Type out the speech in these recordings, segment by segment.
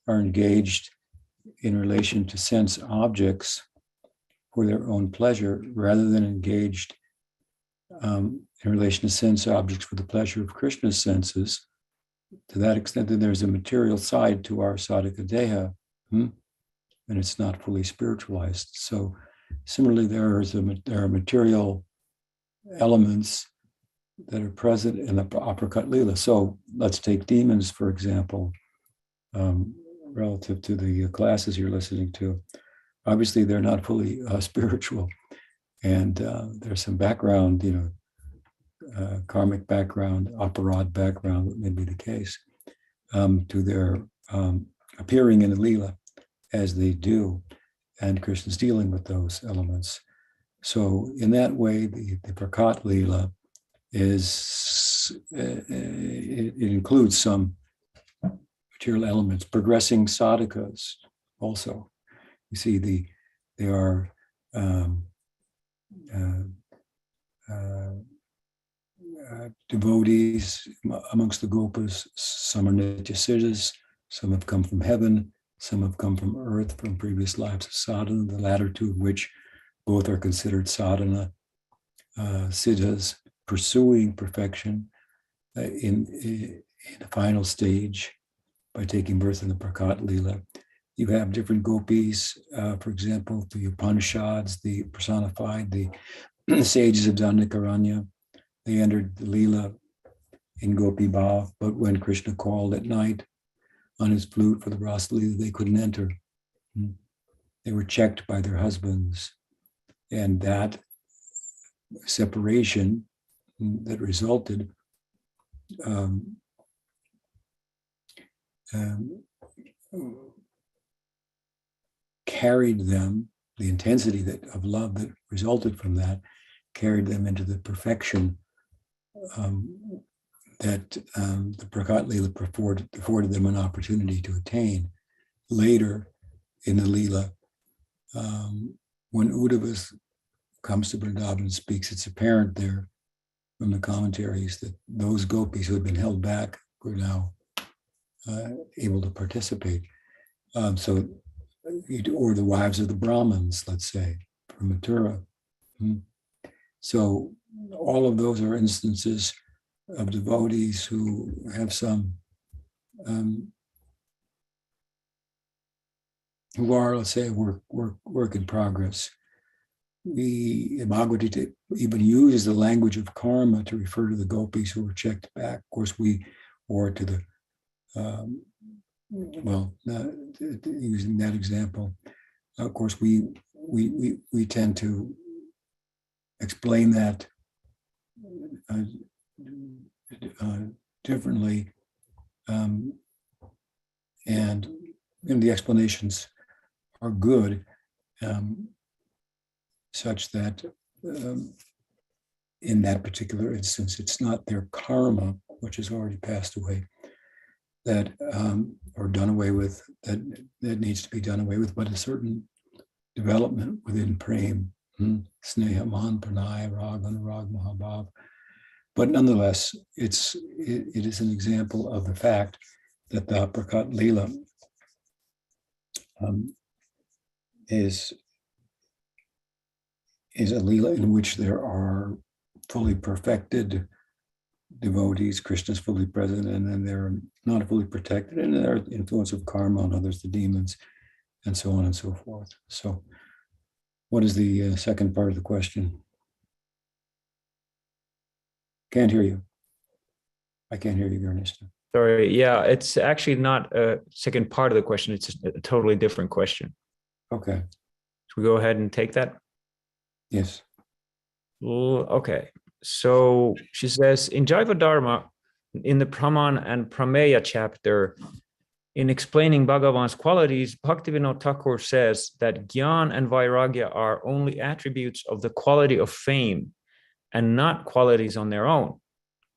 are engaged in relation to sense objects for their own pleasure, rather than engaged in relation to sense objects for the pleasure of Krishna's senses, to that extent that there's a material side to our sadhaka deha, and it's not fully spiritualized. So similarly, there are material elements that are present in the apricot lila. So let's take demons, for example, relative to the classes you're listening to. Obviously, they're not fully spiritual, and there's some background, karmic background, aparad background, that may be the case, to their appearing in the lila as they do, and Krishna's dealing with those elements. So in that way, the prakat lila it includes some material elements, progressing sadhakas also. You see, there are devotees amongst the gopas. Some are nitya siddhas, some have come from heaven, some have come from earth, from previous lives of sadhana, the latter two of which both are considered sadhana siddhas, pursuing perfection in the final stage by taking birth in the prakat lila. You have different gopis, for example, the Upanishads, the personified, the sages of Dandakaranya. They entered the lila in Gopi Bhav, but when Krishna called at night on his flute for the Rasa Lila, they couldn't enter. They were checked by their husbands. And that separation that resulted carried them, the intensity of love that resulted from that, carried them into the perfection that the Prakat Lila afforded them an opportunity to attain. Later in the Lila, when Uddhava comes to Vrindavan and speaks, it's apparent there from the commentaries that those gopis who had been held back were now able to participate. Or the wives of the Brahmins, let's say, from Mathura. So all of those are instances of devotees who have some, who are, let's say, work in progress. Bhagavad Gita even uses the language of karma to refer to the gopis who were checked back. Of course, or to the, using that example, of course, we tend to explain that differently, and the explanations are good, such that in that particular instance, it's not their karma, which has already passed away, that or done away with, that needs to be done away with, but a certain development within prem, sneha, man, pranaya, rag, anurag, mahabhav. But nonetheless, it is an example of the fact that the Prakat Lila is a Lila in which there are fully perfected devotees, Krishna is fully present, and then they're not fully protected, and there are influence of karma on others, the demons, and so on and so forth. So what is the second part of the question? Can't hear you. I can't hear you, Ernesto. Sorry, yeah, it's actually not a second part of the question. It's a totally different question. Okay. Should we go ahead and take that? Yes. Okay. So she says, in Jaiva Dharma, in the Praman and Prameya chapter, in explaining Bhagavan's qualities, Bhaktivinoda Thakura says that Gyan and Vairagya are only attributes of the quality of fame and not qualities on their own.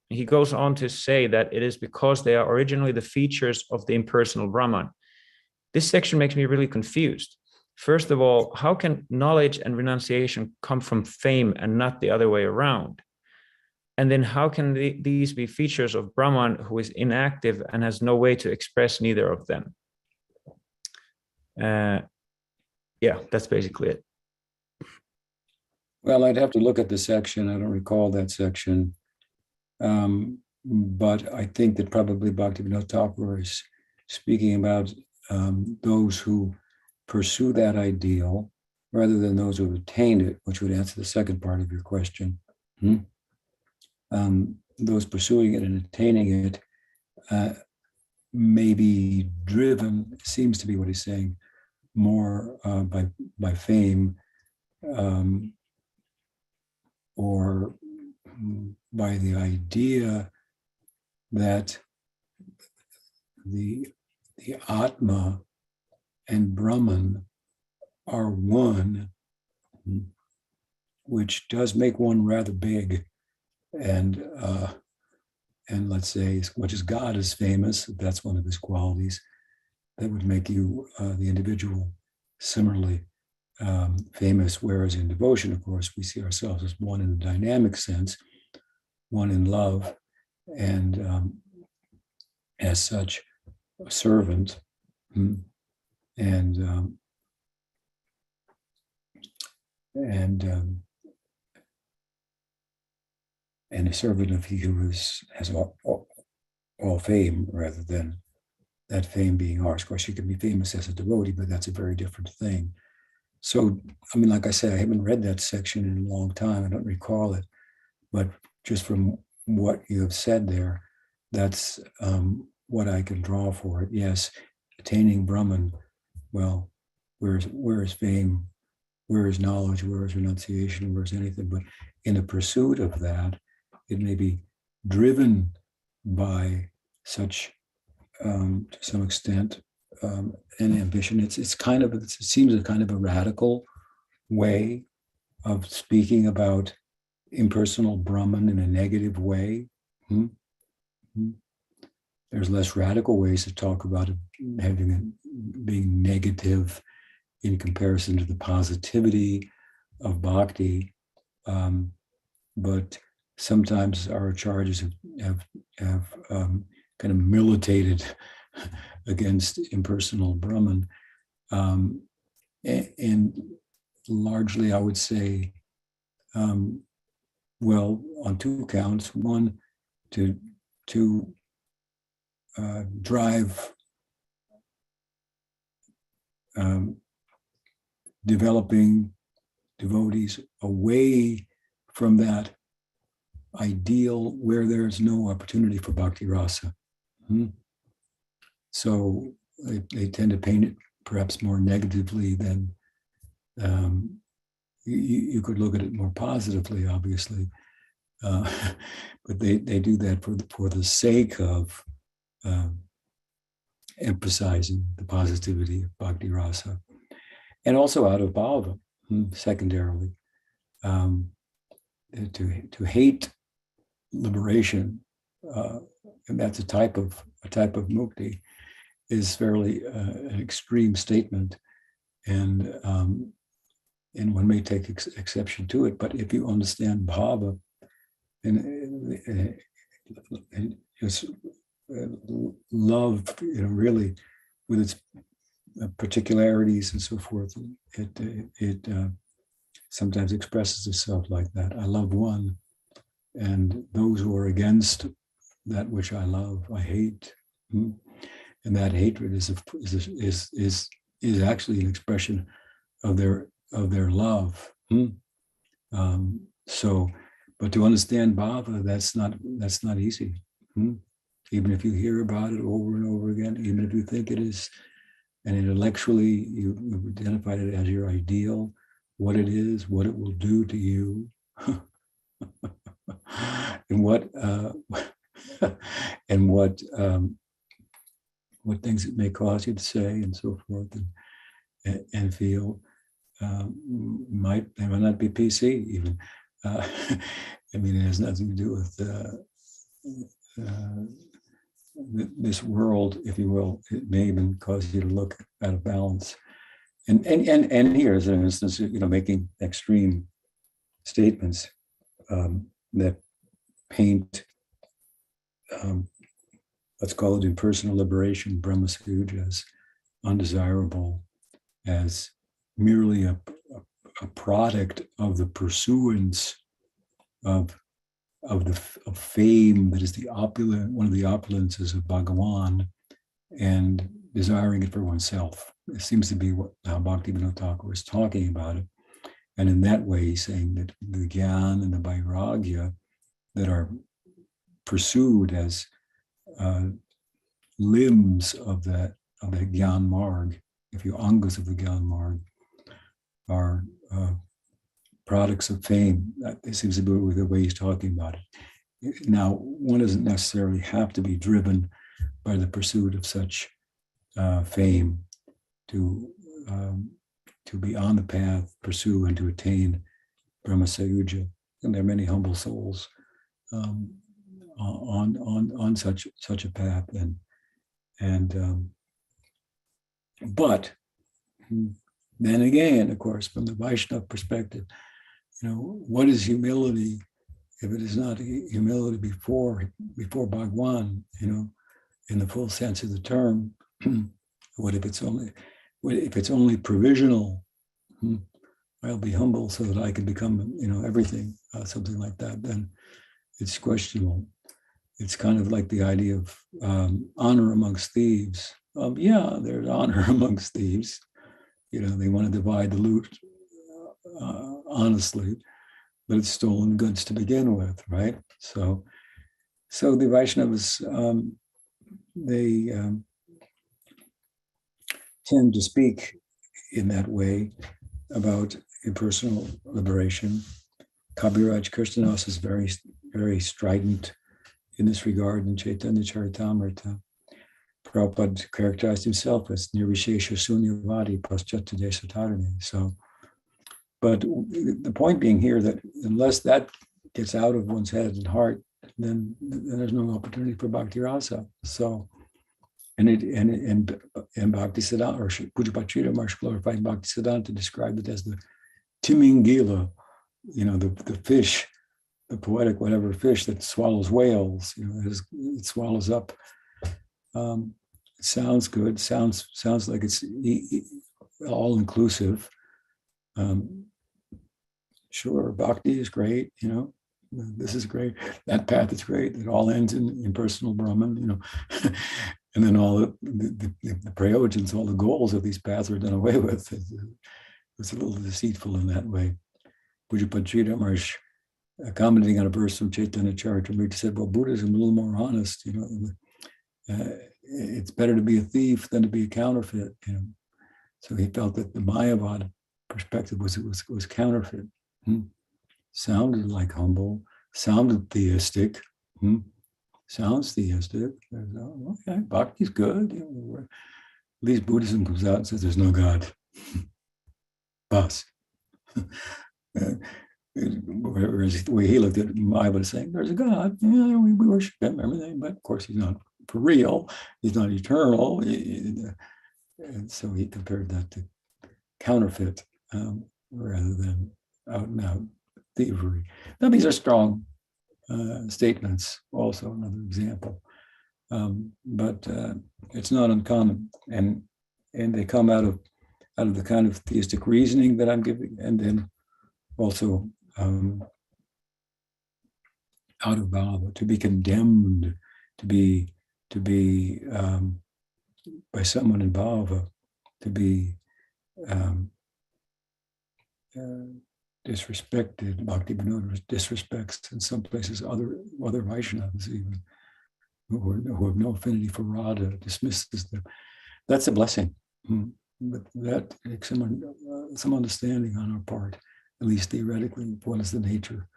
He goes on to say that it is because they are originally the features of the impersonal Brahman. This section makes me really confused. First of all, how can knowledge and renunciation come from fame and not the other way around? And then how can these be features of Brahman who is inactive and has no way to express neither of them? Yeah, that's basically it. Well, I'd have to look at the section. I don't recall that section. But I think that probably Bhaktivinoda Thakura is speaking about those who pursue that ideal rather than those who have attained it, which would answer the second part of your question. Those pursuing it and attaining it may be driven, seems to be what he's saying, more by fame or by the idea that the Atma and Brahman are one, which does make one rather big. And let's say, as much as God is famous, that's one of his qualities, that would make you, the individual, similarly famous. Whereas in devotion, of course, we see ourselves as one in a dynamic sense, one in love, and as such, a servant, and a servant of he who has all fame, rather than that fame being ours. Of course, you can be famous as a devotee, but that's a very different thing. So, I mean, like I said, I haven't read that section in a long time. I don't recall it, but just from what you have said there, that's what I can draw for it. Yes, attaining Brahman, well, where is fame? Where is knowledge? Where is renunciation? Where is anything? But in the pursuit of that, it may be driven by such, to some extent, an ambition. It seems a kind of a radical way of speaking about impersonal Brahman in a negative way. There's less radical ways to talk about it being negative in comparison to the positivity of bhakti. But sometimes our charges have kind of militated against impersonal Brahman. And largely, I would say, well, on two counts. One, to drive developing devotees away from that ideal where there's no opportunity for bhakti rasa. So they tend to paint it perhaps more negatively than you could look at it more positively, obviously. But they do that for the sake of emphasizing the positivity of bhakti rasa, and also out of bhava, secondarily, to hate liberation, and that's a type of mukti, is fairly an extreme statement, and one may take exception to it. But if you understand bhava and just love, really, with its particularities and so forth, it sometimes expresses itself like that. I love one, and those who are against that which I love, I hate. And that hatred is actually an expression of their love. So, but to understand bhava, that's not easy. Even if you hear about it over and over again, even if you think it is, and intellectually you've identified it as your ideal, what it is, what it will do to you, and what things it may cause you to say and so forth and feel, might not be PC even. I mean, it has nothing to do with this world, if you will. It may even cause you to look out of balance. And here is an instance, making extreme statements that paint, let's call it impersonal liberation, Brahma-sayujya, as undesirable. as merely a product of the pursuance of fame that is the opulent, one of the opulences of Bhagavan, and desiring it for oneself. It seems to be how Bhaktivinoda Thakura is talking about it. And in that way, he's saying that the Gyan and the Vairagya that are pursued as limbs of the Gyan Marg, if you angas of the Gyan Marg, are products of fame. That seems to be the way he's talking about it. Now, one doesn't necessarily have to be driven by the pursuit of such fame to be on the path, pursue, and to attain Brahma-sayujya. And there are many humble souls on such a path, but then again, of course, from the Vaishnava perspective, what is humility if it is not humility before Bhagwan, in the full sense of the term? What if it's only provisional? I'll be humble so that I can become, everything, something like that. Then it's questionable. It's kind of like the idea of honor amongst thieves. Yeah, there's honor amongst thieves. They want to divide the loot honestly, but it's stolen goods to begin with, right? So the Vaishnavas, they tend to speak in that way about impersonal liberation. Kabiraj Kirtanas is very, very strident in this regard in Caitanya-caritamrta. Prabhupada characterized himself as nirvishesha sunyavadi paschatade satarani. So, but the point being here that unless that gets out of one's head and heart, then there's no opportunity for bhakti rasa. So, and Bhakti Siddhanta, or Pujapad Sridhar Maharaj glorified Bhakti Siddhanta, described it as the timingila, the fish, the poetic whatever fish that swallows whales. It swallows up. It sounds good. Sounds like it's all inclusive. Sure, bhakti is great. This is great. That path is great. It all ends in impersonal Brahman. And then all the prayojans, all the goals of these paths are done away with. It's a little deceitful in that way. Pujapad Sridhar Maharaj, commenting on a verse from Caitanya-caritamrta, said, well, Buddhism a little more honest. It's better to be a thief than to be a counterfeit. So he felt that the Mayavad perspective was counterfeit. Sounded like humble, sounded theistic. Sounds theistic. Okay, bhakti's good. At least Buddhism comes out and says there's no God. Bas. Whereas the way he looked at it, I was saying there's a God. Yeah, we worship him, everything, but of course he's not for real. He's not eternal. And so he compared that to counterfeit rather than out and out thievery. Now these are strong statements, also another example, but it's not uncommon, and they come out of the kind of theistic reasoning that I'm giving, and then also out of bhava, to be condemned, to be by someone in bhava, to be disrespected. Bhaktivinoda disrespects in some places other Vaishnavas even who have no affinity for Radha, dismisses them. That's a blessing. But that takes some understanding on our part, at least theoretically, of what is the nature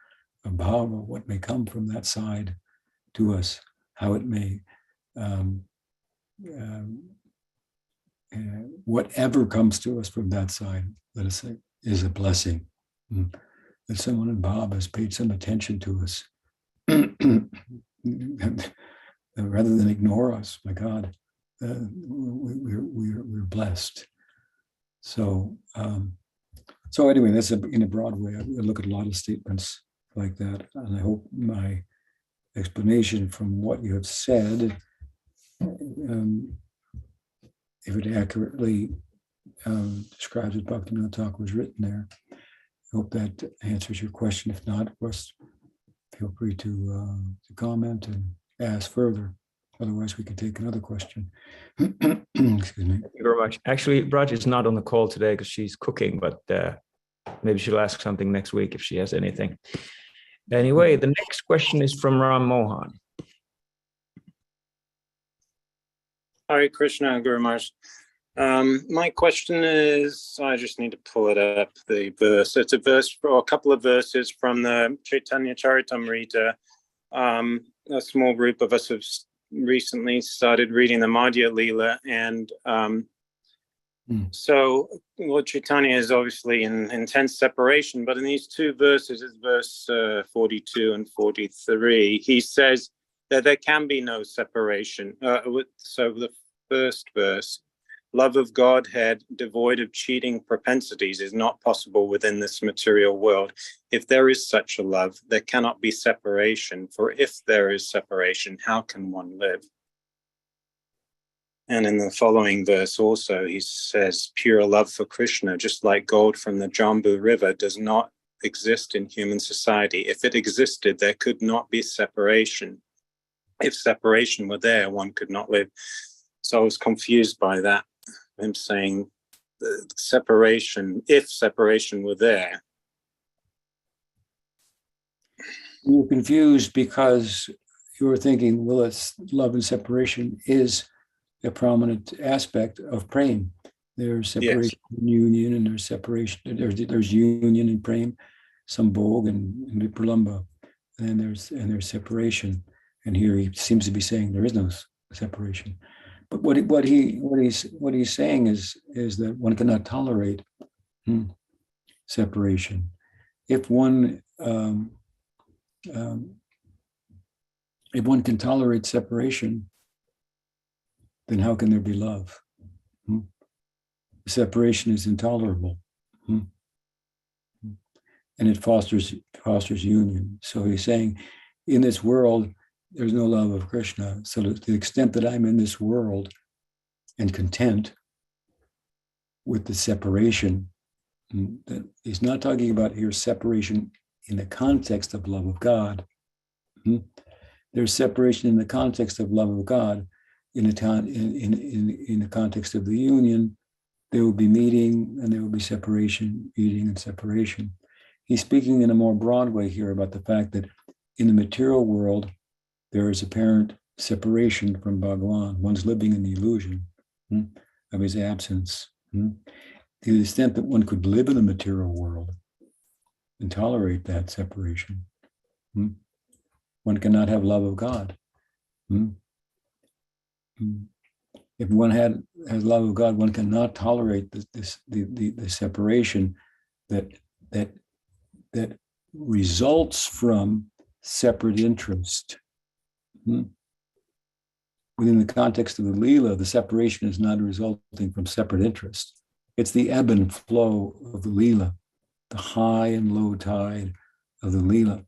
of bhava, what may come from that side to us, how it may, whatever comes to us from that side, let us say, is a blessing. That someone in bhava has paid some attention to us rather than ignore us. My God, we're blessed. So anyway, that's in a broad way. I look at a lot of statements like that, and I hope my explanation from what you have said, if it accurately describes what Bhaktivinoda Thakura was written there. I hope that answers your question. If not, of course, feel free to comment and ask further. Otherwise, we can take another question. Excuse me. Thank you very much. Actually, Raj is not on the call today because she's cooking, but maybe she'll ask something next week if she has anything. Anyway, the next question is from Ram Mohan. Hare Krishna, Guru Maharaj. My question is, I just need to pull it up, the verse. It's a verse, or a couple of verses from the Caitanya-caritamrta. A small group of us have recently started reading the Madhya Lila, and so Lord Chaitanya is obviously in intense separation, but in these two verses, it's verse 42 and 43, he says that there can be no separation. So the first verse, love of Godhead, devoid of cheating propensities, is not possible within this material world. If there is such a love, there cannot be separation. For if there is separation, how can one live? And in the following verse also, he says, pure love for Krishna, just like gold from the Jambu River, does not exist in human society. If it existed, there could not be separation. If separation were there, one could not live. So I was confused by that. Him saying separation, if separation were there. You're confused because you were thinking, well, it's love and separation is a prominent aspect of prema. There's separation and union, and there's separation. There's union and prema, sambhog and vipralambha, and there's separation. And here he seems to be saying there is no separation. But what he's saying is that one cannot tolerate separation. If one can tolerate separation, then how can there be love? Separation is intolerable, and it fosters union. So he's saying, in this world, there's no love of Krishna. So to the extent that I'm in this world and content with the separation, that he's not talking about here separation in the context of love of God. There's separation in the context of love of God. In the context of the union, there will be meeting and there will be separation, meeting and separation. He's speaking in a more broad way here about the fact that in the material world, there is apparent separation from Bhagavan. One's living in the illusion of his absence. To the extent that one could live in the material world and tolerate that separation, one cannot have love of God. If one has love of God, one cannot tolerate the separation that results from separate interest. Within the context of the lila, the separation is not resulting from separate interest. It's the ebb and flow of the lila, the high and low tide of the lila.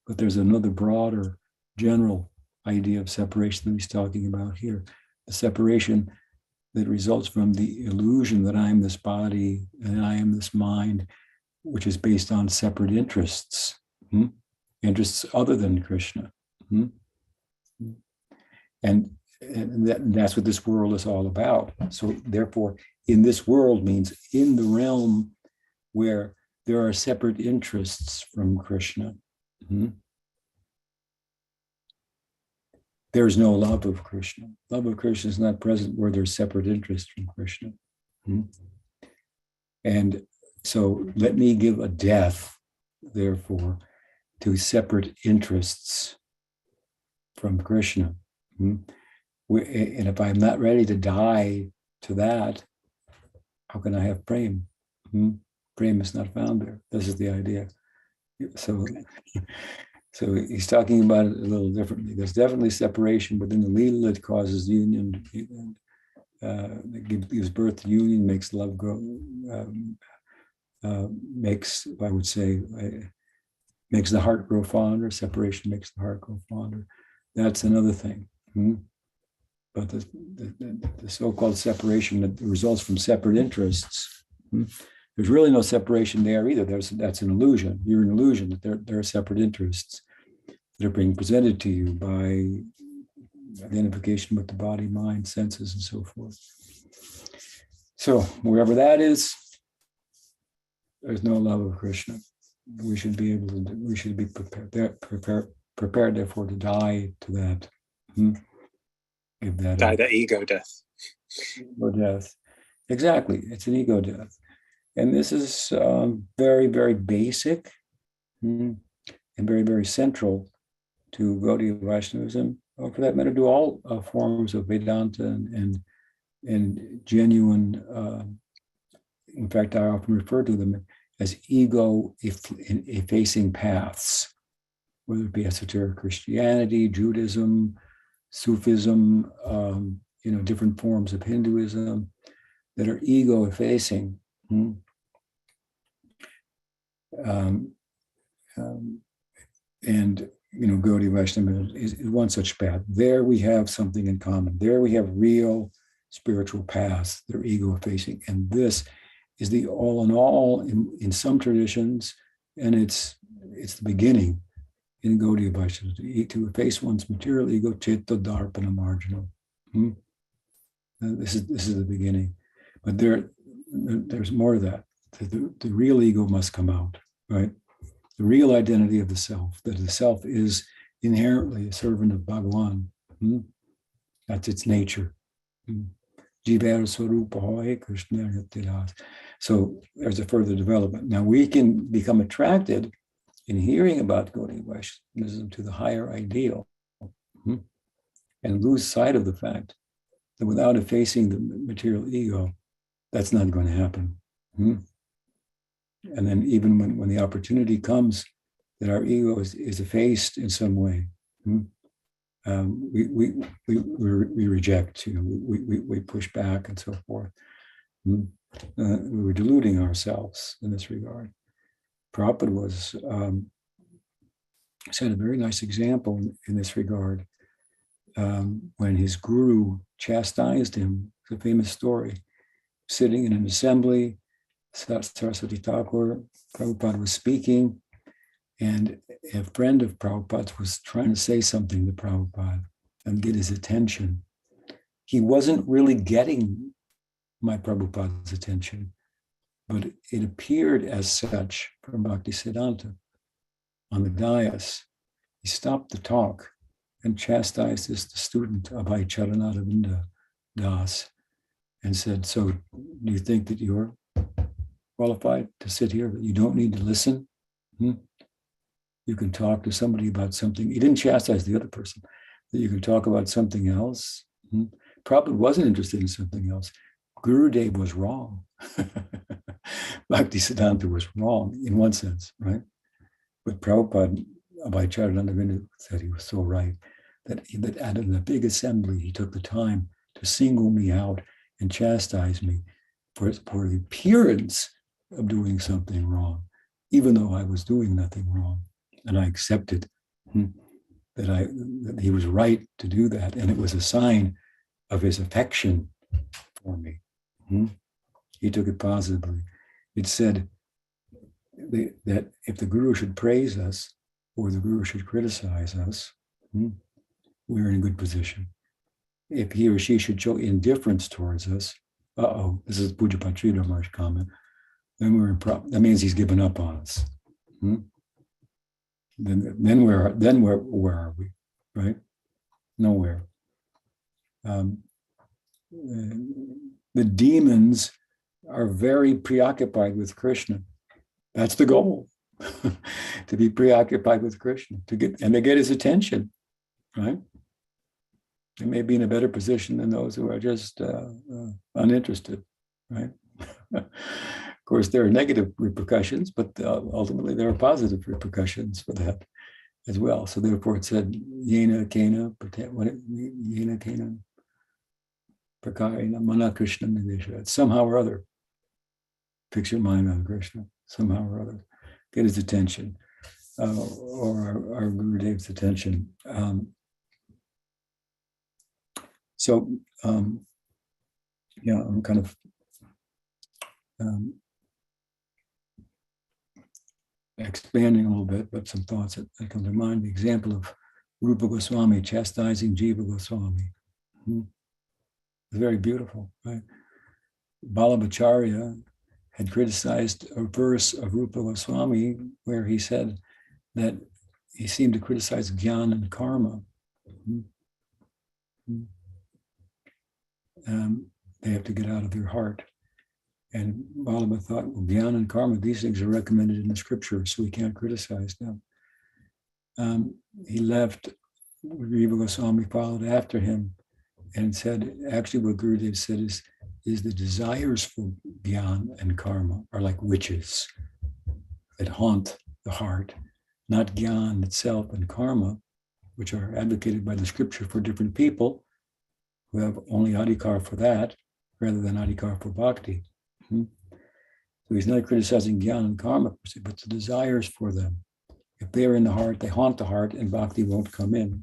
But there's another broader, general idea of separation that he's talking about here. The separation that results from the illusion that I am this body and I am this mind, which is based on separate interests, interests other than Krishna. And that's what this world is all about. So therefore, in this world means in the realm where there are separate interests from Krishna. There's no love of Krishna. Love of Krishna is not present where there's separate interest from Krishna. And so let me give a death, therefore, to separate interests from Krishna. And if I'm not ready to die to that, how can I have prema? Prema is not found there. This is the idea. So he's talking about it a little differently. There's definitely separation within the lila that causes union, that gives birth to union, makes love grow, makes, I would say, makes the heart grow fonder. Separation makes the heart grow fonder. That's another thing. But the so-called separation that results from separate interests, there's really no separation there either. That's an illusion. You're an illusion that there are separate interests that are being presented to you by identification with the body, mind, senses, and so forth. So wherever that is, there's no love of Krishna. We should be able to. We should be prepared, therefore, to die to that. If that Die the ego death. Ego death. Exactly, it's an ego death, and this is very, very basic and very, very central to Gaudiya Vaishnavism, or for that matter, to all forms of Vedanta and genuine. In fact, I often refer to them as ego-effacing paths, whether it be esoteric Christianity, Judaism, Sufism, different forms of Hinduism that are ego-effacing. And Gaudiya Vaishnavism is one such path. There we have something in common. There we have real spiritual paths that are ego-effacing, and this is the all in all in some traditions, and it's the beginning in Gaudiya Vaishnavism to efface one's material ego, chitta dharpana marginal. This is the beginning, but there's more of that. The real ego must come out, right? The real identity of the self, that the self is inherently a servant of Bhagavan. That's its nature. So there's a further development. Now we can become attracted in hearing about Gaudiya Vaishnavism to the higher ideal and lose sight of the fact that without effacing the material ego, that's not going to happen. And then even when the opportunity comes that our ego is effaced in some way, we reject, we push back and so forth. We were deluding ourselves in this regard. Prabhupada set a very nice example in this regard when his guru chastised him. It's a famous story. Sitting in an assembly, Saraswati Thakur, Prabhupada was speaking, and a friend of Prabhupada's was trying to say something to Prabhupada and get his attention. He wasn't really getting my Prabhupada's attention, but it appeared as such from Bhaktisiddhanta on the dais. He stopped the talk and chastised the student Abhay Charanaravinda Das and said, "So do you think that you're qualified to sit here, that you don't need to listen? You can talk to somebody about something." He didn't chastise the other person, that you can talk about something else. Prabhupada wasn't interested in something else. Gurudev was wrong. Bhaktisiddhanta was wrong in one sense, right? But Prabhupada, Abhay Charanaravinda, said he was so right, that out of the big assembly, he took the time to single me out and chastise me for the appearance of doing something wrong, even though I was doing nothing wrong. And I accepted that he was right to do that. And it was a sign of his affection for me. He took it positively. It said that if the Guru should praise us or the Guru should criticize us, we're in a good position. If he or she should show indifference towards us, this is Puja Patrita Maharaj comment, then we're in problem. That means he's given up on us. Then where are we? Right? Nowhere. The demons are very preoccupied with Krishna. That's the goal, to be preoccupied with Krishna, to get his attention, right? They may be in a better position than those who are just uninterested, right? Of course, there are negative repercussions, but ultimately there are positive repercussions for that as well. So therefore it said, Yena Kena, Yena Kena, Prakarina, Mana Krishna Nidesha. Somehow or other, fix your mind on Krishna, somehow or other. Get his attention, or our Gurudev's attention. So, yeah, I'm kind of expanding a little bit, but some thoughts that come to mind. The example of Rupa Goswami chastising Jiva Goswami. It's very beautiful, right? Balabhacharya had criticized a verse of Rupa Goswami where he said that he seemed to criticize Jnana and karma. They have to get out of their heart. And Balaba thought, well, Jnana and karma, these things are recommended in the scripture, so we can't criticize them. He left. Jiva Goswami followed after him and said, actually what Gurudev said is the desires for Jnana and karma are like witches that haunt the heart, not Jnana itself and karma, which are advocated by the scripture for different people who have only adhikar for that, rather than adhikar for bhakti. So he's not criticizing Jnana and karma, but the desires for them. If they're in the heart, they haunt the heart, and bhakti won't come in,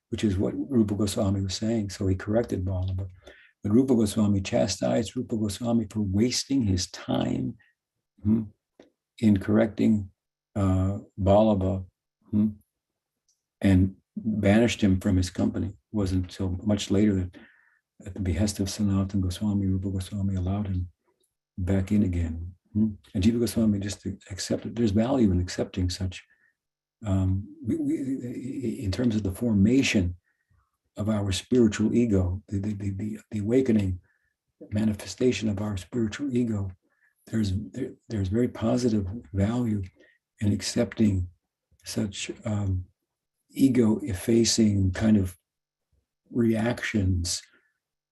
which is what Rupa Goswami was saying. So he corrected Balaba. But Rupa Goswami chastised Rupa Goswami for wasting his time in correcting Balaba and banished him from his company. It wasn't until much later that at the behest of Sanatana Goswami, Rupa Goswami allowed him back in again. And Jiva Goswami just accepted. There's value in accepting such, in terms of the formation of our spiritual ego, the awakening manifestation of our spiritual ego. There's very positive value in accepting such ego-effacing kind of reactions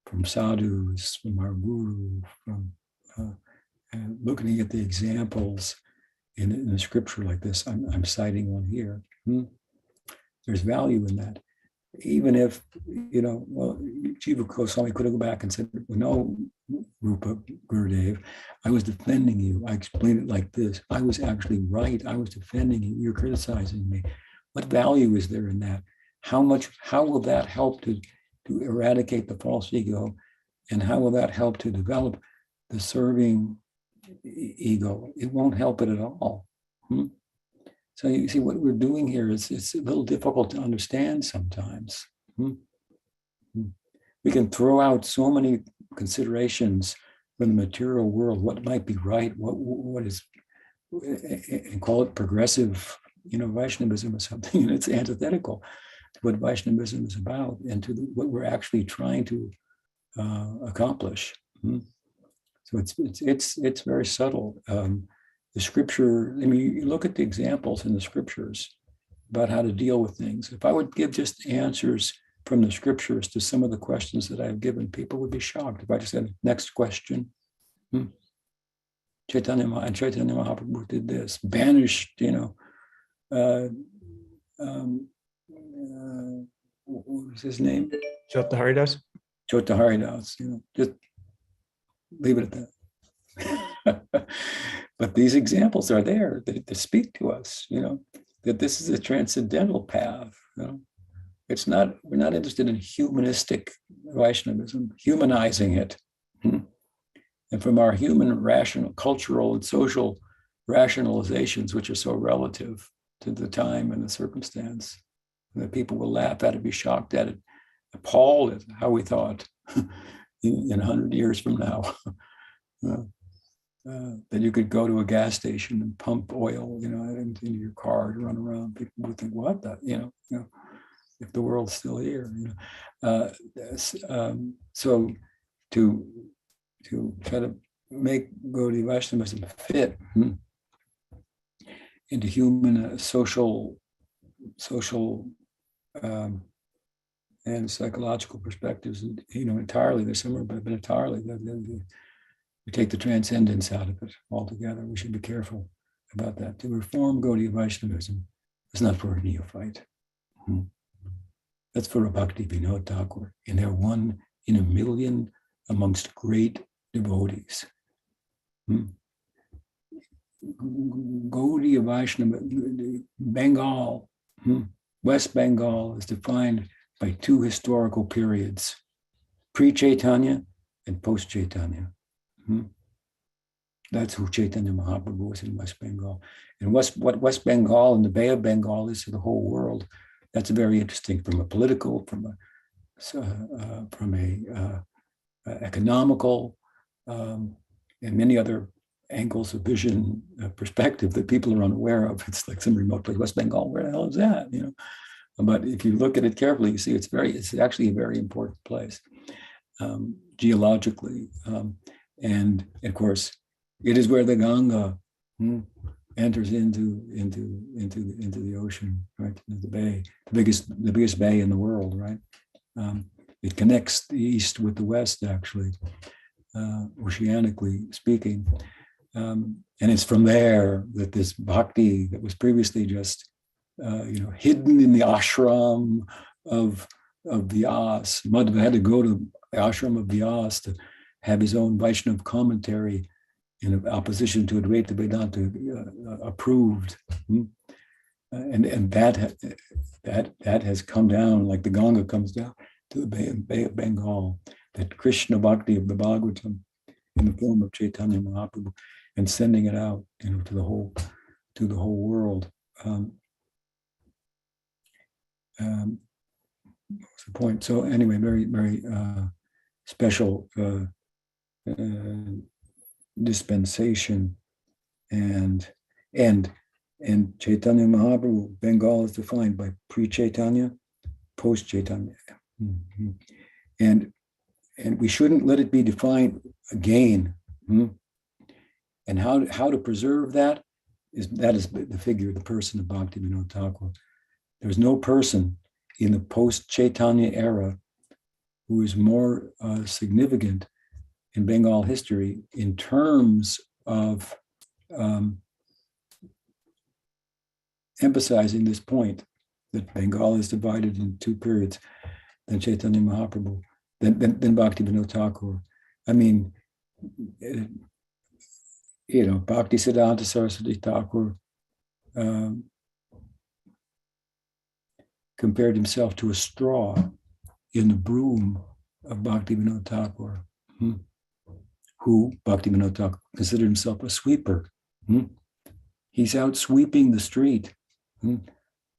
from sadhus, from our guru, from looking at the examples in the scripture like this. I'm citing one here. There's value in that. Even if, Jiva Goswami could have gone back and said, well, no, Rupa, Gurudev, I was defending you. I explained it like this. I was actually right. I was defending you. You're criticizing me. What value is there in that? How will that help to eradicate the false ego? And how will that help to develop the serving ego? It won't help it at all. So you see what we're doing here is it's a little difficult to understand sometimes. We can throw out so many considerations from the material world, what might be right, what is, and call it progressive, Vaishnavism or something, and it's antithetical to what Vaishnavism is about and to what we're actually trying to accomplish. So it's very subtle. The scripture, you look at the examples in the scriptures about how to deal with things. If I would give just answers from the scriptures to some of the questions that I've given, people would be shocked if I just said, next question. Chaitanya Mahaprabhu did this, banished, what was his name? Chota Haridas. Chota Haridas, just leave it at that. But these examples are there that speak to us, that this is a transcendental path. It's not, we're not interested in humanistic Vaishnavism, humanizing it. And from our human, rational, cultural, and social rationalizations, which are so relative to the time and the circumstance, that people will laugh at it, be shocked at it, appalled at how we thought in 100 years from now. That you could go to a gas station and pump oil, into your car to run around. People would think, what the, if the world's still here, so to try to make Gaudiya Vaishnavism fit into human social and psychological perspectives, entirely, there's somewhere, but entirely, we take the transcendence out of it altogether. We should be careful about that. To reform Gaudiya Vaishnavism is not for a neophyte. That's for a Bhaktivinoda Thakura, and they're one in a million amongst great devotees. Gaudiya Vaishnava, Bengal, West Bengal is defined by two historical periods, pre-Chaitanya and post-Chaitanya. That's who Chaitanya Mahaprabhu was in West Bengal. And what West Bengal and the Bay of Bengal is to the whole world, that's very interesting from a political, from a economical, and many other angles of vision, perspective that people are unaware of. It's like some remote place, West Bengal, where the hell is that? But if you look at it carefully, you see it's actually a very important place, geologically, and of course, it is where the Ganga enters into the ocean, right? The bay, the biggest bay in the world, right? It connects the east with the west, actually, oceanically speaking, and it's from there that this bhakti that was previously just hidden in the ashram of Vyas. Madhava had to go to the ashram of Vyas to have his own Vaishnava commentary in opposition to Advaita Vedanta approved, and that has come down like the Ganga comes down to the Bay of Bengal. That Krishna Bhakti of the Bhagavatam in the form of Chaitanya Mahaprabhu, and sending it out, to the whole world. What's the point? So anyway, very very special dispensation, and Chaitanya Mahaprabhu, Bengal is defined by pre-Chaitanya, post-Chaitanya, and we shouldn't let it be defined again. And how to preserve that is the figure, the person of Bhaktivinoda Thakura. There's no person in the post-Chaitanya era who is more significant in Bengal history in terms of emphasizing this point that Bengal is divided in two periods than Chaitanya Mahaprabhu, than Bhaktivinoda Thakura. I mean, Bhaktisiddhanta Saraswati Thakur compared himself to a straw in the broom of Bhaktivinoda Thakura, who Bhaktivinoda Thakura considered himself a sweeper. He's out sweeping the street,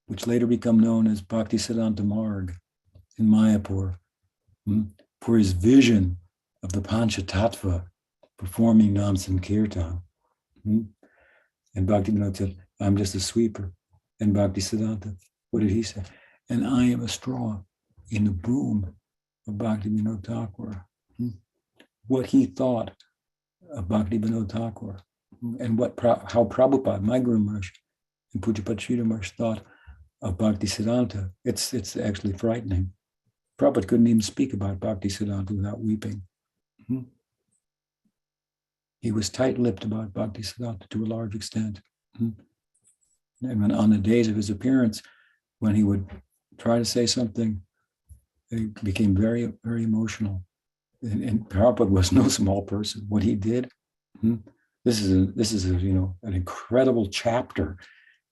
which later become known as Bhaktisiddhanta Marg in Mayapur, for his vision of the Panchatattva performing Nam Sankirtan. And Bhaktivinoda said, I'm just a sweeper. And Bhaktisiddhanta, what did he say? And I am a straw in the broom of Bhaktivinoda Thakura. What he thought of Bhaktivinoda Thakura, and how Prabhupada, my Guru Maharaj, and Pujapat Sridhar Maharaj thought of Bhaktisiddhanta, it's actually frightening. Prabhupada couldn't even speak about Bhaktisiddhanta without weeping. He was tight-lipped about Bhaktisiddhanta to a large extent. And when, on the days of his appearance, when he would try to say something, he became very, very emotional. And Prabhupada was no small person. What he did, this is an incredible chapter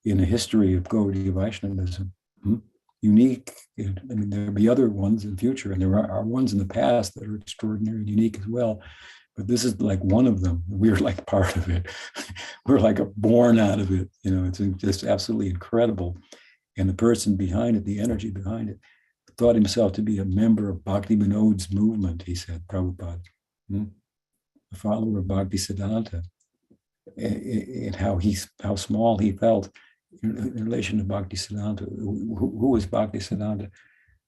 in the history of Gaudiya Vaishnavism. Unique. I mean, there'll be other ones in the future, and there are ones in the past that are extraordinary and unique as well. But this is like one of them. We're like part of it. We're like born out of it. It's just absolutely incredible. And the person behind it, the energy behind it, thought himself to be a member of Bhaktivinoda's movement, he said, Prabhupada, a follower of Bhaktisiddhanta, and how small he felt in relation to Bhaktisiddhanta. Who was Bhaktisiddhanta?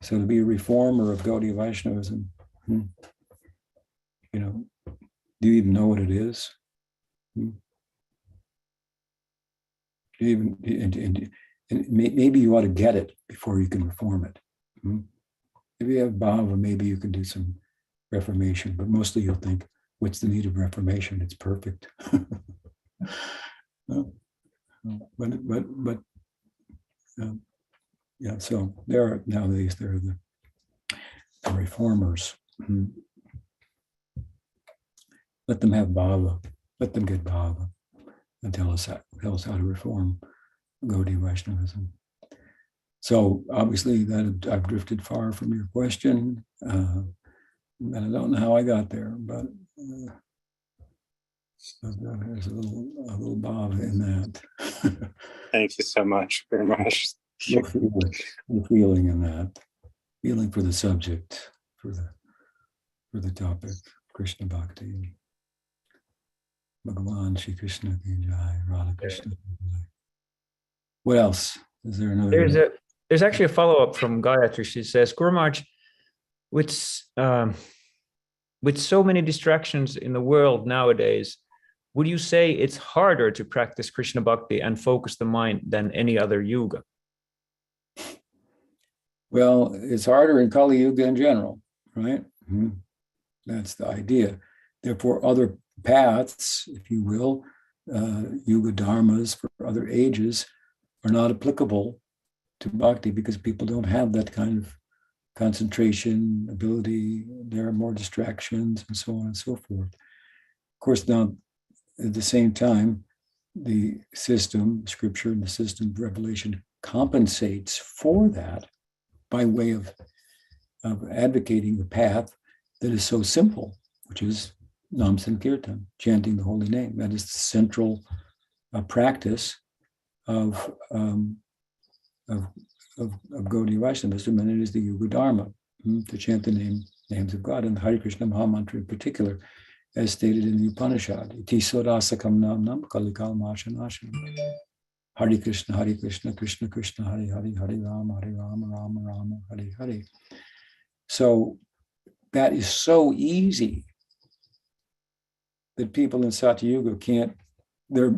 So to be a reformer of Gaudiya Vaishnavism, do you even know what it is? Do you even, and maybe you ought to get it before you can reform it. If you have bhava, maybe you can do some reformation, but mostly you'll think, what's the need of reformation? It's perfect. Yeah, so nowadays there are the reformers. Let them have bhava, let them get bhava, and tell us how to reform Gaudiya Vaishnavism. So obviously that I've drifted far from your question, and I don't know how I got there, but there's a little bob in that. Thank you so much very much. The feeling in that, feeling for the subject, for the topic, Krishna Bhakti, Bhagavan Sri Krishna ki jai, Radha Krishna ki jai. What else? Is there another? There's actually a follow-up from Gayatri. She says, Guru Maharaj, with so many distractions in the world nowadays, would you say it's harder to practice Krishna Bhakti and focus the mind than any other yuga? Well, it's harder in Kali Yuga in general, right? Mm-hmm. That's the idea. Therefore, other paths, if you will, yuga dharmas for other ages are not applicable to bhakti because people don't have that kind of concentration ability. There are more distractions and so on and so forth. Of course, now at the same time, the system, scripture and the system of revelation compensates for that by way of advocating the path that is so simple, which is Nam Sankirtan, chanting the holy name. That is the central practice of Gaudiya Vaishnavism, and it is the Yuga Dharma, to chant the names of God, and the Hare Krishna Mahamantra in particular, as stated in the Upanishad. Iti sodasakam nam nam kalikal mashanasham. Hare Krishna, Krishna Krishna, Hare Hare, Hare Rama, Rama Rama, Hare Hare. So that is so easy that people in Satya Yuga can't, their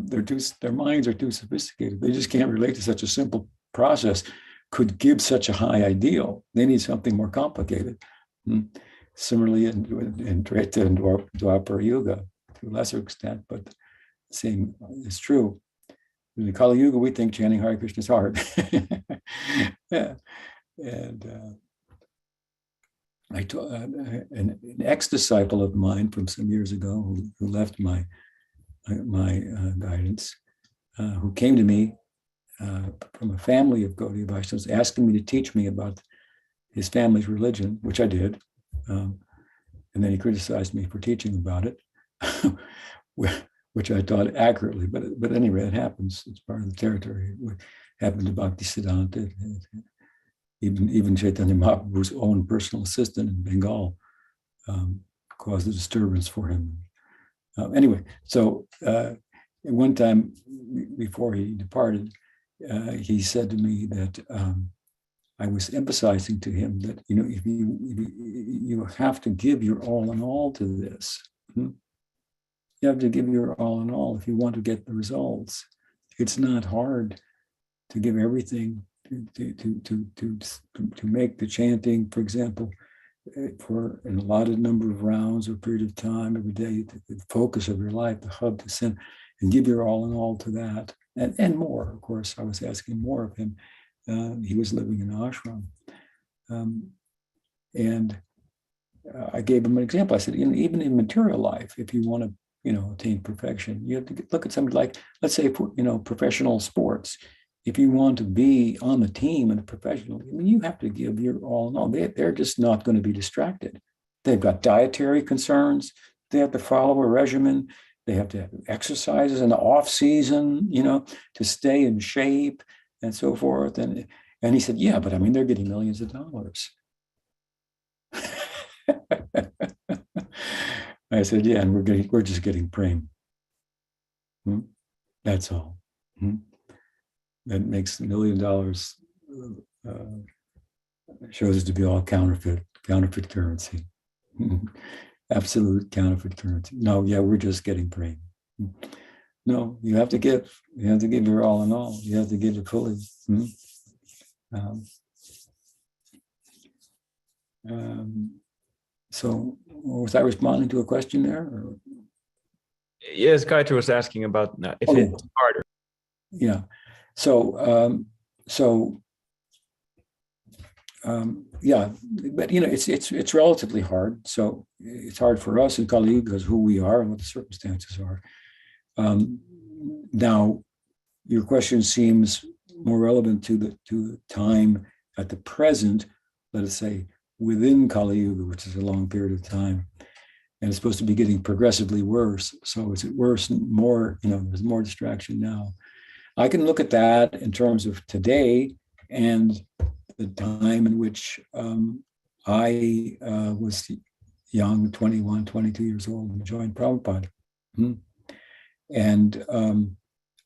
minds are too sophisticated. They just can't relate to such a simple process, could give such a high ideal. They need something more complicated. Similarly, in Treta and Dwapara Yuga, to a lesser extent, but the same is true. In the Kali Yuga, we think chanting Hare Krishna is hard. Yeah. And I taught an ex-disciple of mine from some years ago who left my guidance, who came to me from a family of Gaudiya Vaishnavas, asking me to teach me about his family's religion, which I did. And then he criticized me for teaching about it, which I taught accurately. But anyway, it happens. It's part of the territory. It happened to Bhaktisiddhanta. Even Chaitanya Mahaprabhu's own personal assistant in Bengal caused a disturbance for him. Anyway, so one time before he departed, he said to me that I was emphasizing to him that, if you have to give your all in all to this. You have to give your all in all if you want to get the results. It's not hard to give everything to make the chanting, for example, for an allotted number of rounds or period of time every day, the focus of your life, the hub to send, and give your all in all to that, and more. Of course, I was asking more of him. He was living in an ashram, and I gave him an example. I said, even in material life, if you want to, attain perfection, you have to look at something like, let's say, professional sports. If you want to be on the team and a professional, you have to give your all in all. They're just not going to be distracted. They've got dietary concerns. They have to follow a regimen. They have to have exercises in the off season, to stay in shape and so forth. And he said, yeah, but they're getting millions of dollars. I said, yeah, and we're just getting prem. That's all. That makes $1 million, shows it to be all counterfeit currency. Absolute counterfeit currency. No, yeah, we're just getting prem. No, you have to give. You have to give your all in all. You have to give it fully. So was I responding to a question there? Or? Yes, Gayatri was asking about if it's harder. Yeah. So yeah, but it's relatively hard. So it's hard for us in Kali Yuga because who we are and what the circumstances are. Now, your question seems more relevant to the time at the present, let us say, within Kali Yuga, which is a long period of time. And it's supposed to be getting progressively worse. So is it worse and more, there's more distraction now. I can look at that in terms of today and the time in which I was young, 21, 22 years old, and joined Prabhupada. And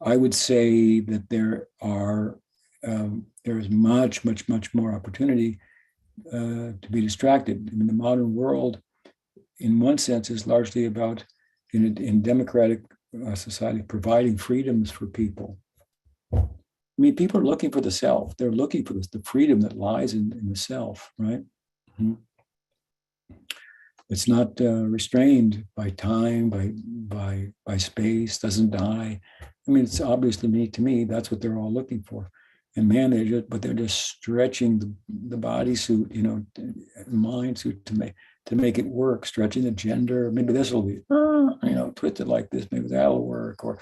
I would say that there is much, much, much more opportunity to be distracted. I mean, the modern world, in one sense, is largely about, in democratic society, providing freedoms for people. I mean, people are looking for the self. They're looking for the freedom that lies in the self, right? It's not restrained by time, by space, doesn't die. I mean, it's obviously, to me, that's what they're all looking for. And man, they're just stretching the bodysuit, mind suit to make it work, stretching the gender. Maybe this will be, twisted like this. Maybe that'll work, or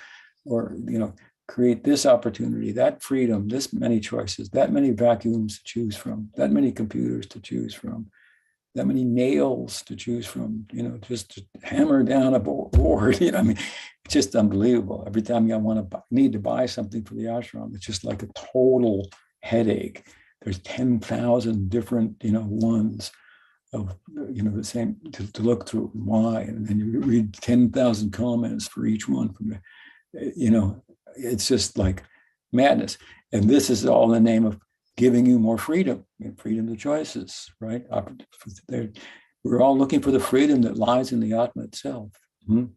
create this opportunity, that freedom, this many choices, that many vacuums to choose from, that many computers to choose from, that many nails to choose from, just to hammer down a board. I mean, it's just unbelievable. Every time I need to buy something for the ashram, it's just like a total headache. There's 10,000 different, ones of, the same to look through. Why? And then you read 10,000 comments for each one from the, it's just like madness. And this is all in the name of giving you more freedom, freedom to choices, right? We're all looking for the freedom that lies in the Atma itself. But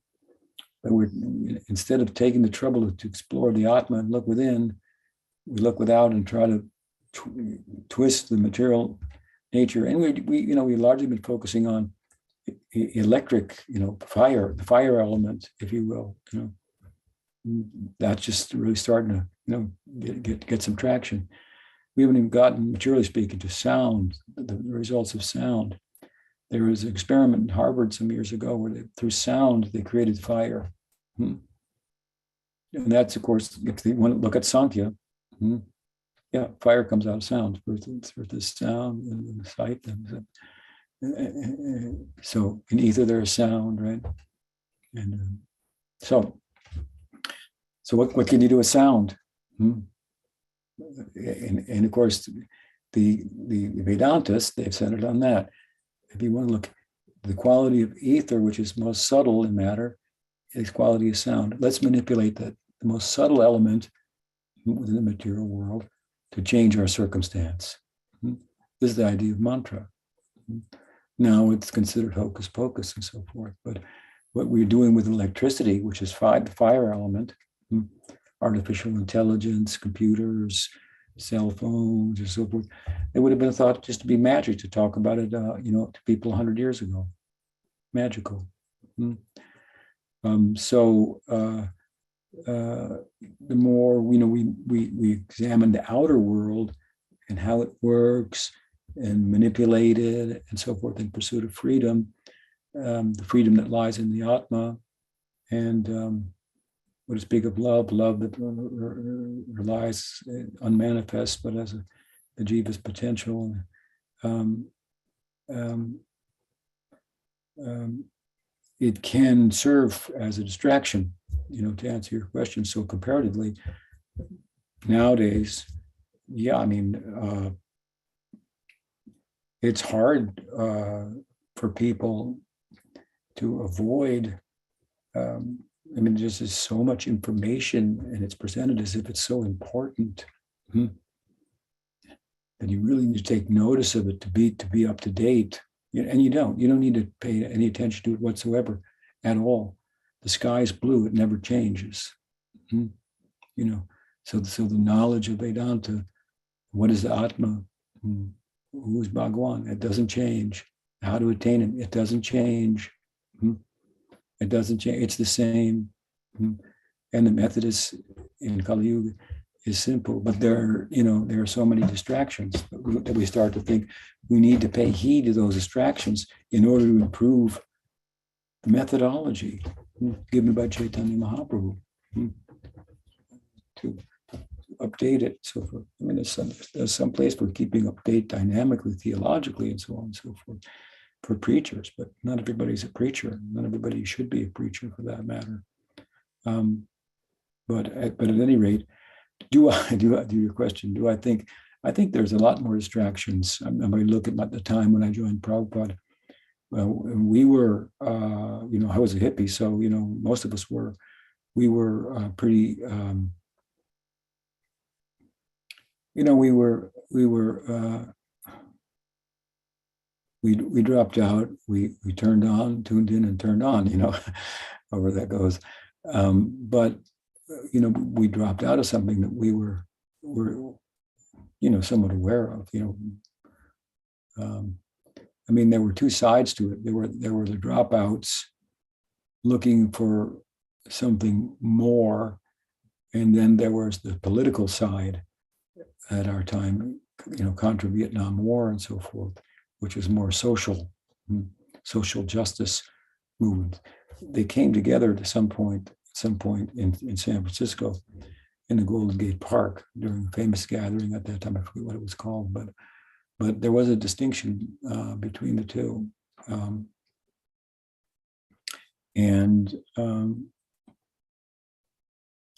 instead of taking the trouble to explore the Atma and look within, we look without and try to twist the material nature. And we've largely been focusing on electric, fire, the fire element, if you will. That's just really starting to, get some traction. We haven't even gotten, materially speaking, to sound, the results of sound. There was an experiment in Harvard some years ago where through sound, they created fire. And that's, of course, if they want to look at Sankhya, fire comes out of sound. First the sound and the sight. So in ether, there's sound, right? And so what can you do with sound? And of course, the Vedantists, they've centered on that. If you want to look at the quality of ether, which is most subtle in matter, is quality of sound. Let's manipulate that, the most subtle element within the material world, to change our circumstance. This is the idea of mantra. Now it's considered hocus pocus and so forth. But what we're doing with electricity, which is the fire element, artificial intelligence, computers, cell phones, and so forth, it would have been thought just to be magic to talk about it, to people 100 years ago. Magical. The more we examine the outer world and how it works and manipulate it and so forth in pursuit of freedom, the freedom that lies in the Atma, and to speak of love that relies unmanifest, but as the jiva's potential. It can serve as a distraction, to answer your question. So comparatively, nowadays, it's hard for people to avoid. There's just so much information, and it's presented as if it's so important. And you really need to take notice of it to be up to date. And you don't need to pay any attention to it whatsoever at all. The sky is blue; it never changes. So the knowledge of Vedanta, what is the Atma? Who is Bhagawan? It doesn't change. How to attain him? It doesn't change. It doesn't change. It's the same. And the method is in Kali Yuga is simple, but there are so many distractions that we start to think we need to pay heed to those distractions in order to improve the methodology given by Chaitanya Mahaprabhu to update it. So forth. I mean, there's some place for keeping update dynamically, theologically, and so on and so forth for preachers, but not everybody's a preacher. Not everybody should be a preacher for that matter. But at any rate, do your question? Do I think there's a lot more distractions. I look at the time when I joined Prabhupada. Well, we were, I was a hippie, so most of us were. We were pretty, we dropped out. We turned on, tuned in, and turned on. However that goes. But we dropped out of something that we were somewhat aware of. There were two sides to it. There were the dropouts looking for something more, and then there was the political side at our time, contra Vietnam War and so forth, which was more social justice movement. They came together at some point in San Francisco in the Golden Gate Park during a famous gathering at that time. I forget what it was called, but there was a distinction between the two.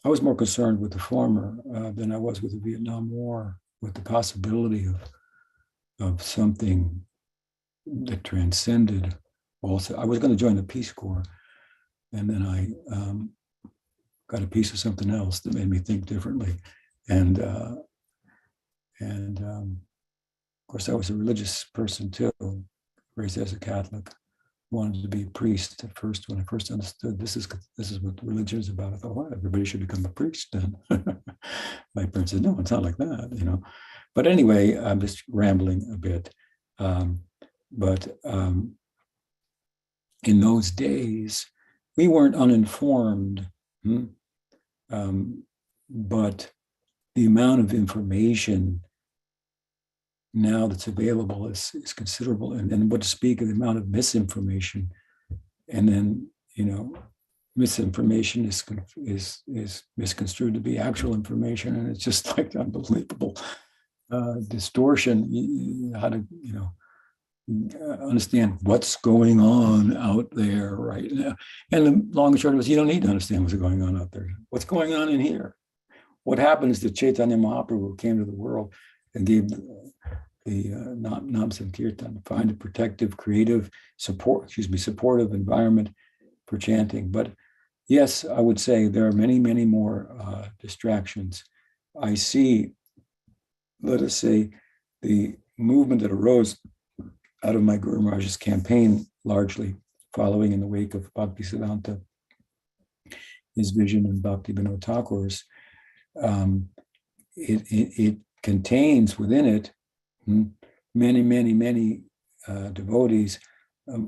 I was more concerned with the former than I was with the Vietnam War, with the possibility of something that transcended. Also, I was going to join the Peace Corps, and then I got a piece of something else that made me think differently. And of course, I was a religious person too, raised as a Catholic. Wanted to be a priest at first. When I first understood this is what religion is about, I thought, well, everybody should become a priest then. My parents said, no, it's not like that, But anyway, I'm just rambling a bit. But in those days, we weren't uninformed, but the amount of information now that's available is considerable, and then what to speak of the amount of misinformation, and then misinformation is misconstrued to be actual information, and it's just like unbelievable distortion. How to understand what's going on out there right now, and the long and short of it is you don't need to understand what's going on out there. What's going on in here? What happened is that Chaitanya Mahaprabhu came to the world and gave the Nam Sankirtan, find a protective, creative, supportive environment for chanting. But yes, I would say there are many, many more distractions. I see, let us say, the movement that arose out of my Guru Maharaj's campaign, largely following in the wake of Bhaktisiddhanta, his vision and Bhaktivinoda Thakur's. It contains within it many, many, many devotees, a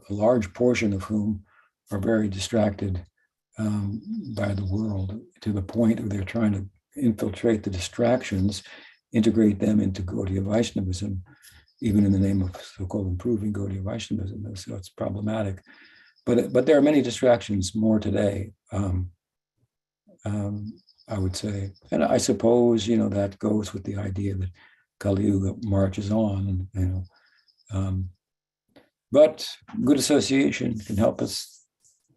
large portion of whom are very distracted by the world, to the point where they're trying to infiltrate the distractions, integrate them into Gaudiya Vaishnavism, even in the name of so-called improving Gaudiya Vaishnavism. So it's problematic. But there are many distractions more today, I would say. And I suppose, that goes with the idea that Kali Yuga marches on, but good association can help us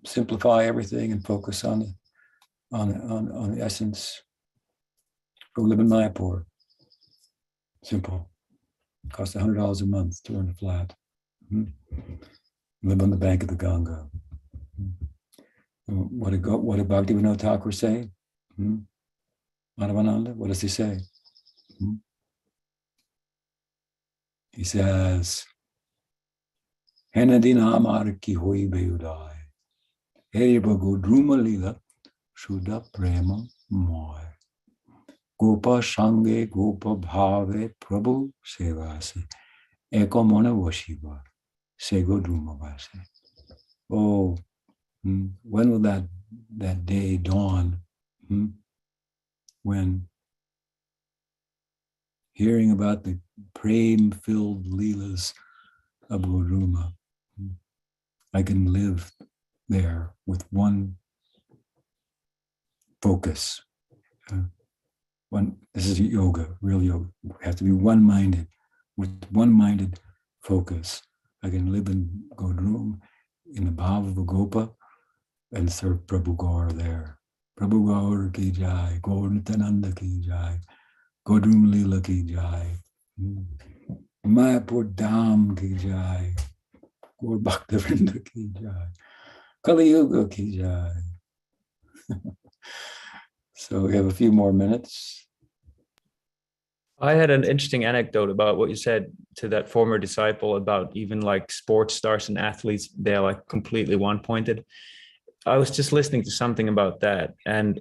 simplify everything and focus on the essence. Go live in Mayapur. Simple. Costs $100 a month to rent a flat. Live on the bank of the Ganga. What did Bhaktivinoda Thakura say? Madhavananda, what does he say? He says, Henadina amar ki hoi beudai, Heriba godruma lila, Shuddha prema moy. Gopa sange, gopa bhave, Prabhu sevase, Eko mona vashiva, Se godruma vase. Oh, when will that day dawn? When hearing about the prem-filled leelas of Godruma, I can live there with one focus. This is yoga, real yoga. We have to be one-minded, with one-minded focus. I can live in Godrum in the bhav of a gopa and serve Prabhu Gaur there. Prabhu Gaur ki jai, Gaur Nityananda ki jai, Godrum lila ki jai, Mayapur Dham ki jai, Gaur Bhaktivinoda ki jai, Kali Yuga ki jai. So we have a few more minutes. I had an interesting anecdote about what you said to that former disciple about even like sports stars and athletes, they're like completely one-pointed. I was just listening to something about that. And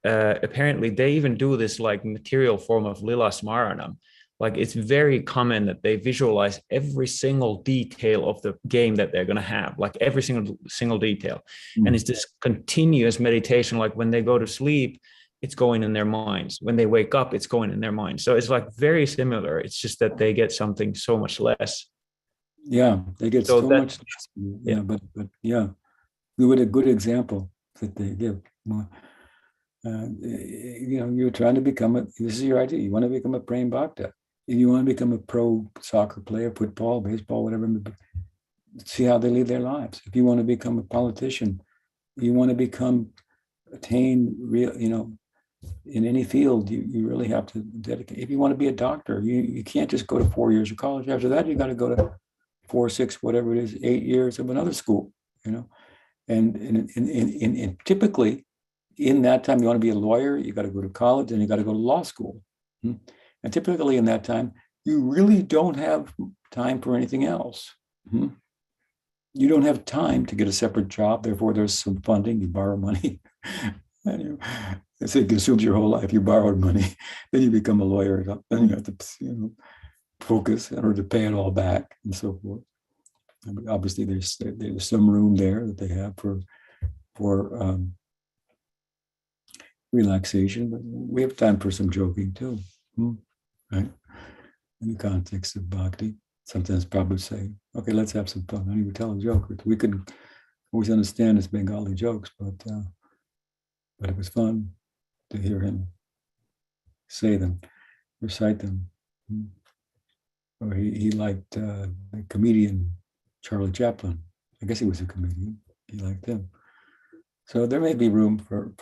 apparently they even do this like material form of lila smaranam. Like it's very common that they visualize every single detail of the game that they're going to have, like every single detail. And it's this continuous meditation. Like when they go to sleep, it's going in their minds. When they wake up, it's going in their minds. So it's like very similar. It's just that they get something so much less. Yeah, they get so much less. Yeah, but yeah, we would a good example that they give. You're trying to become this is your idea. You want to become a praying bhakta. If you want to become a pro soccer player, football, baseball, whatever, see how they live their lives. If you want to become a politician, you want to attain real, in any field, you really have to dedicate. If you want to be a doctor, you can't just go to 4 years of college. After that, you got to go to 4, 6, whatever it is, 8 years of another school, And typically, in that time, you want to be a lawyer, you got to go to college, and you got to go to law school. And typically in that time, you really don't have time for anything else. You don't have time to get a separate job. Therefore, there's some funding. You borrow money. And it consumes your whole life. You borrowed money. Then you become a lawyer. Then you have to focus in order to pay it all back and so forth. And obviously, there's some room there that they have for relaxation. But we have time for some joking too. Right? In the context of bhakti, sometimes Prabhupada say, okay, let's have some fun. I need to tell a joke. We couldn't always understand his Bengali jokes, but it was fun to hear him say them, recite them. Or he liked the comedian Charlie Chaplin. I guess he was a comedian. He liked him. So there may be room for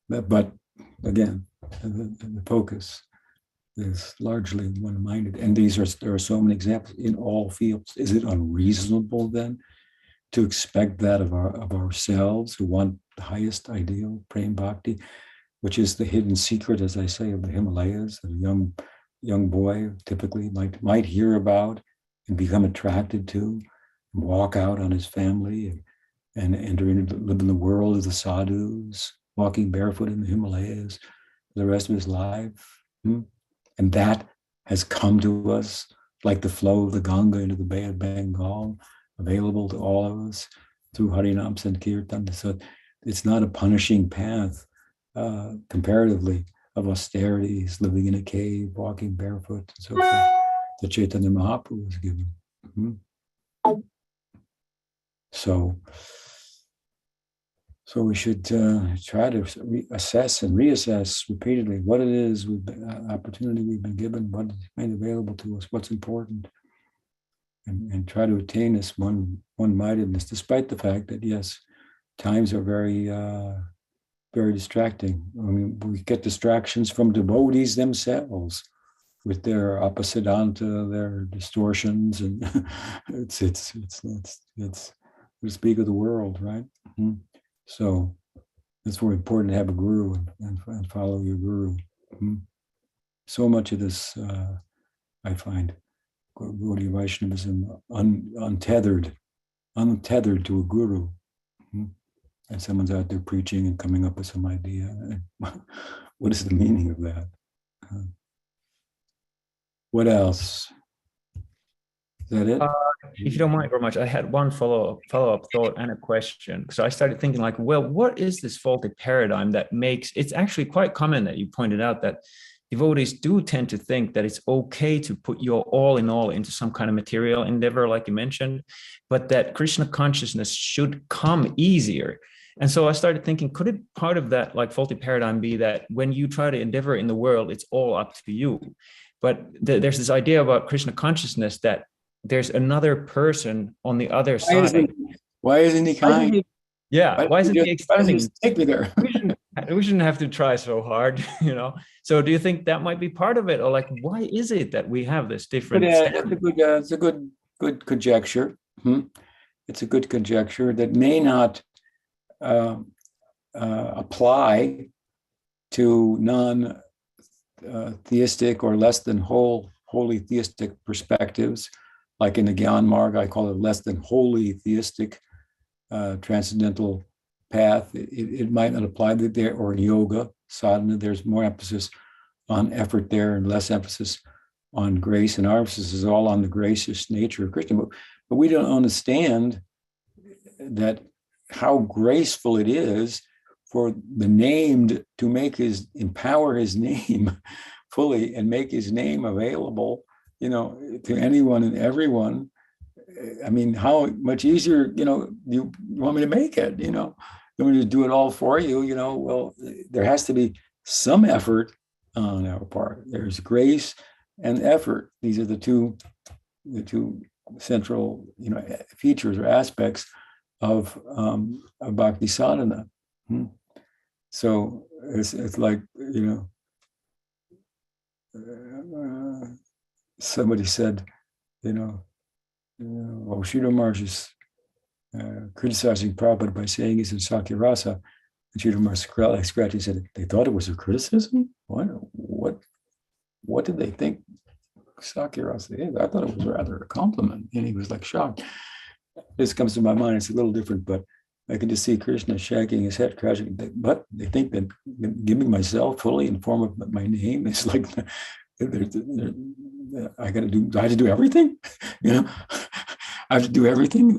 but again, the focus is largely one-minded. And there are so many examples in all fields. Is it unreasonable then to expect that of ourselves who want the highest ideal, praying bhakti, which is the hidden secret, as I say, of the Himalayas, that a young boy typically might hear about and become attracted to, and walk out on his family and live in the world of the sadhus, walking barefoot in the Himalayas for the rest of his life. And that has come to us like the flow of the Ganga into the Bay of Bengal, available to all of us through Harinam Sankirtan. So it's not a punishing path comparatively of austerities, living in a cave, walking barefoot, and so forth. The Chaitanya Mahaprabhu was given. So we should try to assess and reassess repeatedly what it is, opportunity we've been given, what is made available to us, what's important, and try to attain this one-mindedness, despite the fact that, yes, times are very, very distracting. I mean, we get distractions from devotees themselves with their apasiddhanta, their distortions, and it's we speak of the world, right? So it's very important to have a guru and follow your guru. So much of this, I find, Gaudiya Vaishnavism untethered to a guru. And someone's out there preaching and coming up with some idea. What is the meaning of that? What else? Is that it? If you don't mind very much, I had one follow-up thought and a question. So I started thinking what is this faulty paradigm that makes, it's actually quite common that you pointed out that devotees do tend to think that it's okay to put your all in all into some kind of material endeavor, like you mentioned, but that Krishna consciousness should come easier. And so I started thinking, could it part of that like faulty paradigm be that when you try to endeavor in the world, it's all up to you? But there's this idea about Krishna consciousness that there's another person on the other side. Why isn't he kind? Yeah, why isn't he extending? Take me there. We shouldn't have to try so hard, you know. So do you think that might be part of it, or like, why is it that we have this different? It's a good conjecture. It's a good conjecture that may not apply to non-theistic or less than wholly theistic perspectives, like in the Gyan Marg, I call it less than wholly theistic transcendental path. It might not apply there, or in yoga, sadhana, there's more emphasis on effort there and less emphasis on grace. And our emphasis is all on the gracious nature of Krishna. But we don't understand that how graceful it is for the named to empower his name fully and make his name available, to anyone and everyone. I mean, how much easier, you want me to make it, you want me to do it all for you, well, there has to be some effort on our part. There's grace and effort. These are the two central, features or aspects of bhakti sadhana. So it's like, somebody said, Sridhar Maharaj is criticizing Prabhupada by saying he's in Sakya Rasa. And Sridhar Maharaj scratched and said, they thought it was a criticism? What did they think Sakya Rasa is? I thought it was rather a compliment. And he was like shocked. This comes to my mind. It's a little different, but I can just see Krishna shaking his head, crashing. But they think that giving myself fully in form of my name is like, I have to do everything. I have to do everything.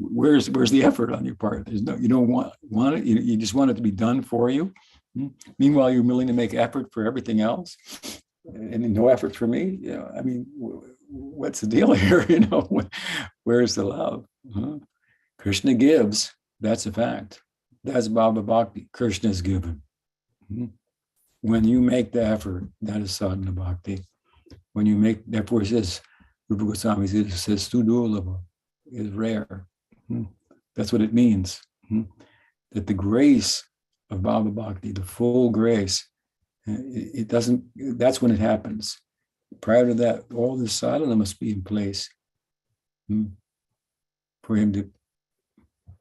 Where's the effort on your part? You don't want it. You just want it to be done for you. Meanwhile, you're willing to make effort for everything else, and no effort for me. I mean, what's the deal here? Where's the love? Krishna gives. That's a fact. That's Bhava Bhakti. Krishna is given. When you make the effort, that is sadhana bhakti. When you make, therefore he says, Rupa Goswami says, Studurlabha is rare. That's what it means. That the grace of Bhava Bhakti, the full grace, it doesn't, that's when it happens. Prior to that, all this sadhana must be in place for him to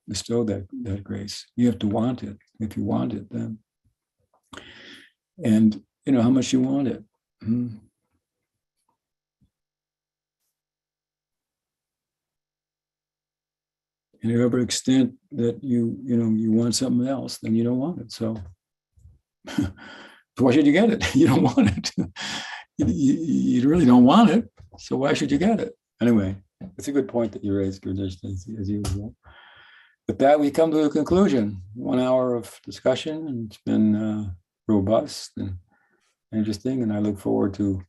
bestow that grace. You have to want it. If you want it, then. And how much you want it. And to every extent that you want something else, then you don't want it. So why should you get it? You don't want it. You really don't want it. So why should you get it? Anyway, it's a good point that you raised, Gurjesh, as usual. With that, we come to a conclusion. 1 hour of discussion, and it's been robust and interesting. And I look forward to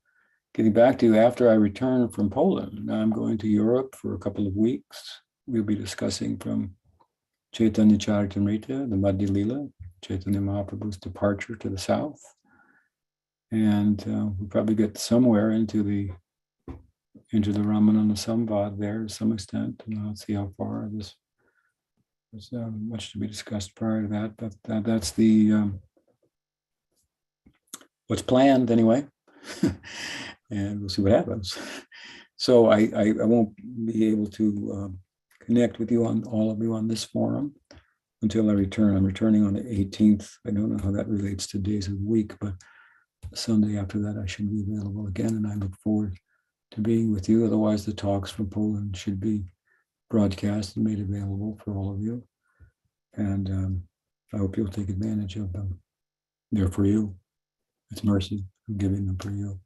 getting back to you after I return from Poland. Now I'm going to Europe for a couple of weeks. We'll be discussing from Caitanya-caritamrta, the Madhya Lila, Chaitanya Mahaprabhu's departure to the south. And we'll probably get somewhere into the Ramananda Samvad there to some extent. And I'll see how far there's much to be discussed prior to that. But that's the what's planned anyway. And we'll see what happens. So I won't be able to connect with you all of you on this forum until I return. I'm returning on the 18th. I don't know how that relates to days of the week, but Sunday after that I should be available again, and I look forward to being with you. Otherwise, the talks from Poland should be broadcast and made available for all of you. And I hope you'll take advantage of them. They're for you. It's mercy. I'm giving them for you.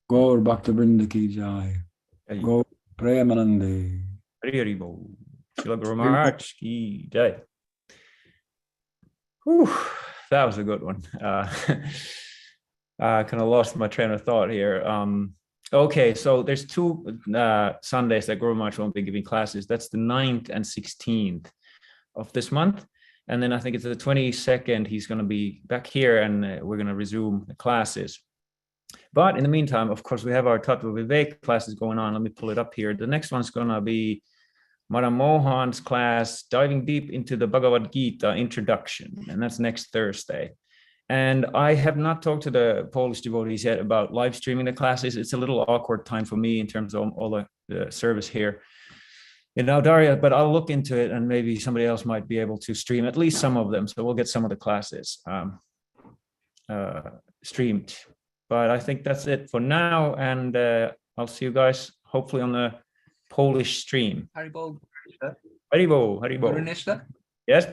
Gaur Bhaktivinoda ki jai. Gaur Premanande. Srila Guru Maharaj ki jai. Whew, that was a good one. I kind of lost my train of thought here. Okay, so there's two Sundays that Guru Maharaj won't be giving classes. That's the 9th and 16th of this month. And then I think it's the 22nd, he's going to be back here and we're going to resume the classes. But in the meantime, of course, we have our Tattva Vivek classes going on. Let me pull it up here. The next one's going to be Madam Mohan's class, diving deep into the Bhagavad Gita introduction. And that's next Thursday. And I have not talked to the Polish devotees yet about live streaming the classes. It's a little awkward time for me in terms of all the service here in Audaria, but I'll look into it and maybe somebody else might be able to stream at least some of them. So we'll get some of the classes streamed. But I think that's it for now. And I'll see you guys hopefully on the Polish stream. Haribo. Haribo. Yes?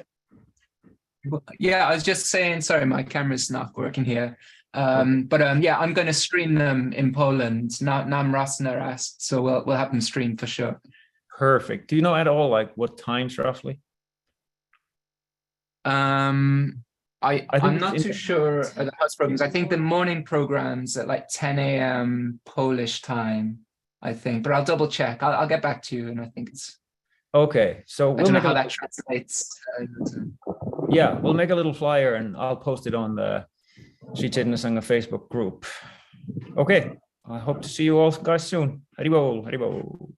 Yeah, I was just saying, sorry, my camera's not working here. Yeah, I'm going to stream them in Poland. Nam Rasner asked, so we'll have them streamed for sure. Perfect. Do you know at all like what times roughly? I'm not too sure of the house programs. I think the morning programs at like 10 a.m. Polish time, I think, but I'll double check. I'll get back to you, and I think it's okay. So I don't know how that translates. Yeah, we'll make a little flyer and I'll post it on the Sri Chaitanya Sangha Facebook group. Okay, I hope to see you all guys soon. Haribo, Haribo.